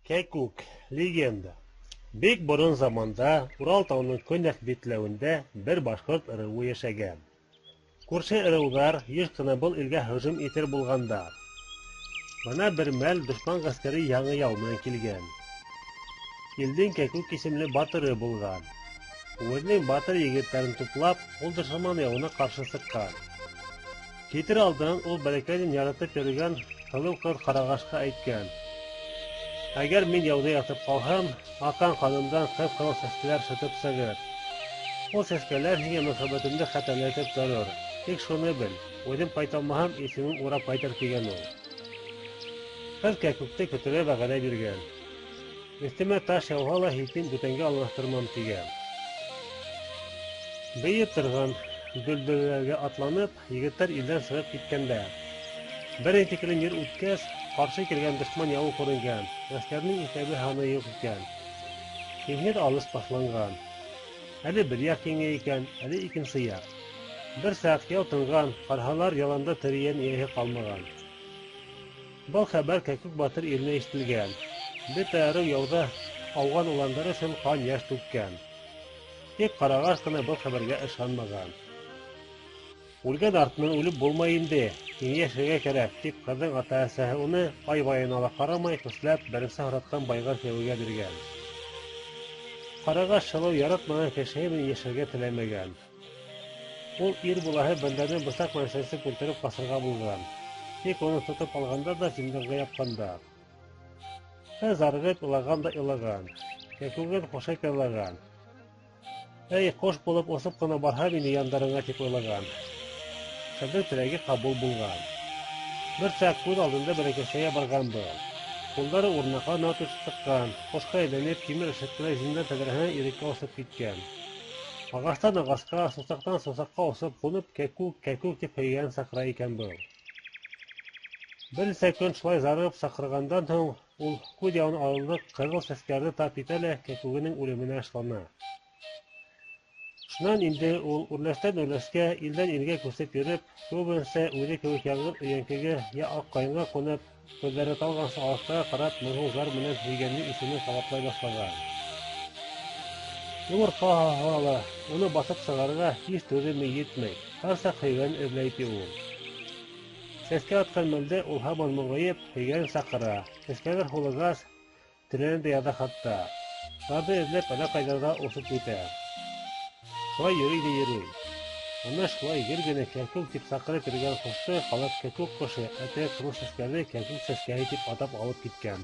Кәкүк легенда. Бик борын заманда Урал тауының көньяк битләвендә бер башкорт ырыуы яшәгән. Күрше ырыулар еш кына был илгә һөҗүм итер булганда, бына бер мәл дошман гаскәре яңы яу белән килгән. Илдең Кәкүк исемле батыры булган. Үзенең батыр егетләрен туплап, ул дошман яуына каршы сыккан. Китер алдыннан ул бәләкәйдән яратып йөргән кылыу кыз Карагашка әйткән: «Әгәр мин яуда ятып калһам, акан канымдан кып-кызыл сәскәләр шытып сыгыр. Ул сәскәләр һиңә мөхәббәтемне хәтерләтеп торыр. Тик шуны бел, үҙем кайталмаһам, исемем урап кайтыр» тигән ул. Кыз Кәкүкте көтөргә вәғәдә биргән. Өстемә таш яуһа ла һитен бүтәнгә алмаштырмам тигән. Бейеп торган дөлдөлләргә атланып, егеттәр илдән сығып киткәндә, бер интекелен ер үткәс, каршы килгән дошман яуы күренгән, гаскәрнең иҫәбе һаны юҡ икән. Киңһеҙ алыш башланған. Әле бер яҡ еңә икән, әле икенсе яҡ. Бер сәғәт яу тынған, ҡараһалар, яланда терейән эйәһе ҡалмаған. Был хәбәр Кәкүк батыр иленә ишетелгән. Бөтә ырыу яуҙа ауған уландары өсөн ҡан йәш түккән. Тик Ҡарағаш ҡына был хәбәргә ышанмаған. Үлгән артынан үлеп булмай инде, һиңә йәшәргә кәрәк, тип ҡыҙҙың ата-әсәһе уны ай-вайына ла ҡарамай көсләп беренсе һоратҡан байға кейәүгә биргән. Ҡарағаш шылыу яратмаған кешеһе менән йәшәргә теләмәгән. Ул ир булаһы бәндәне бысаҡ менән сәнсеп үлтереп ҡасырға булған. Тик уны тотоп алғандар да зинданға япҡандар. Ҡыҙ зарығып илаған да илаған, Кәкүген ҡушып йырлаған. Әй, ҡош булып осоп ҡына барһам ине яндарыңа тип уйлаған. Ҡыҙҙың теләге ҡабул булған. Бер сәғәт күҙ алдында бәләкәсәйә барған был. Ҡулдары урынаҡлы нотыш сыҡҡан, ҡошҡа әйләнеп, тимер ишекле зиндан тәҙрәһенән иреккә осоп киткән. Ағастан ағасҡа, сусаҡтан сусаҡҡа осоп ҡунып, Кәкүк, Кәкүк тип һөйгән саҡыра икән был. Бер нисә көн шулай зарығып саҡырғандан һуң, ул күҙ яуын алырлыҡ ҡыҙыл сәскәрҙе тап итә лә Кәкүгенең үлеменә ышана. Шунан инде ул үрләштән үрләшкә, илдән илгә күсеп йөрөп, күбенсә үҙе кеүек яңғыҙ өйәңкегә йә аҡ ҡайынға ҡунып, күҙҙәре талғансы алыҫтарға ҡарап, моңһоу зар менән һөйгәннең исемен ҡабатлай башлаған. Йомортҡа һаһа ла, уны баҫып сығарырға һис түҙеме етмәй, һәр саҡ һөйгәнен эҙләй ти ул. Сәскә атҡан мәлдә ул һаман моңайып, һөйгәнен саҡыра. Сәскәләр һулығас, теленә дә яҙа хатта. Зарҙы эҙләп әллә ҡайҙарға осоп китә. Шулай йөрөй ҙә йөрөй. Ана шулай гел генә Кәкүк тип саҡырып йөрөгән ҡошто халыҡ Кәкүк ҡошо, әтәй ҡыҙыл сәскәле Кәкүк сәскәһе тип атап алып киткән.